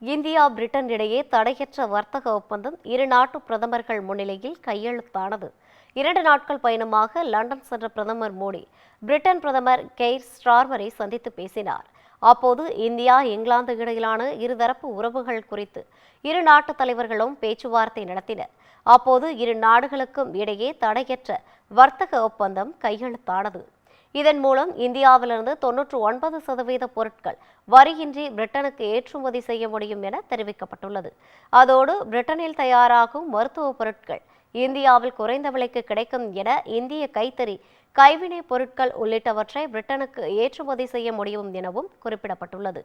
India Britain இடையே தடையற்ற வர்த்தக ஒப்பந்தம் இரு நாட்டு பிரதமர்கள் முன்னிலையில் கையெழுத்தானது. 2 நாட்கள் பயணமாக லண்டன் சென்ற பிரதமர் மோடி பிரிட்டன் பிரதமர் கெய்ர் ஸ்டார்மரை சந்தித்து பேசினார். அப்போது இந்தியா இங்கிலாந்து இடையிலான இருதரப்பு உறவுகள் குறித்து இரு நாட்டு தலைவர்களும் பேச்சுவார்த்தை நடத்தினர். அப்போது இரு நாடுகளுக்கும் இடையே தடையற்ற வர்த்தக ஒப்பந்தம் கையெழுத்தானது. இதன் மூலம் இந்தியாவிலிருந்து 99% பொருட்கள் வரியின்றி பிரிட்டனுக்கு ஏற்றுமதி செய்ய முடியும் என தெரிவிக்கப்பட்டுள்ளது. அதோடு பிரிட்டனில் தயாராகும் மருத்துவ பொருட்கள் இந்தியாவில் குறைந்த விலைக்கு கிடைக்கும் என இந்திய கைத்தறி, கைவினைப் பொருட்கள் உள்ளிட்டவற்றை பிரிட்டனுக்கு ஏற்றுமதி செய்ய முடியும் எனவும் குறிப்பிடப்பட்டுள்ளது.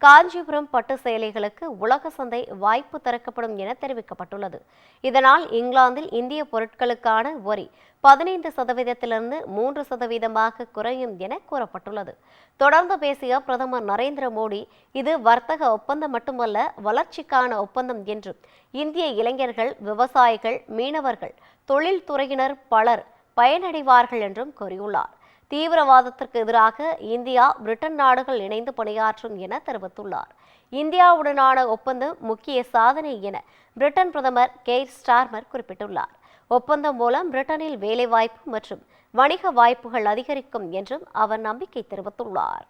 காஞ்சிபுரம் பட்டு சேலைகளுக்கு உலக சந்தை வாய்ப்பு திறக்கப்படும் என தெரிவிக்கப்பட்டுள்ளது. இதனால் இங்கிலாந்தில் இந்திய பொருட்களுக்கான வரி 15%லிருந்து 3% குறையும் என கூறப்பட்டுள்ளது. தொடர்ந்து பேசிய பிரதமர் நரேந்திர மோடி, இது வர்த்தக ஒப்பந்தம் மட்டுமல்ல, வளர்ச்சிக்கான ஒப்பந்தம் என்றும் இந்திய இளைஞர்கள், விவசாயிகள், மீனவர்கள், தொழில்துறையினர் பலர் பயனடைவார்கள் என்றும் கூறியுள்ளார். தீவிரவாதத்திற்கு எதிராக இந்தியா, பிரிட்டன் நாடுகள் இணைந்து பணியாற்றும் என தெரிவித்துள்ளார். இந்தியாவுடனான ஒப்பந்தம் முக்கிய சாதனை என பிரிட்டன் பிரதமர் கெய்ர் ஸ்டார்மர் குறிப்பிட்டுள்ளார். ஒப்பந்தம் மூலம் பிரிட்டனில் வேலைவாய்ப்பு மற்றும் வணிக வாய்ப்புகள் அதிகரிக்கும் என்றும் அவர் நம்பிக்கை தெரிவித்துள்ளார்.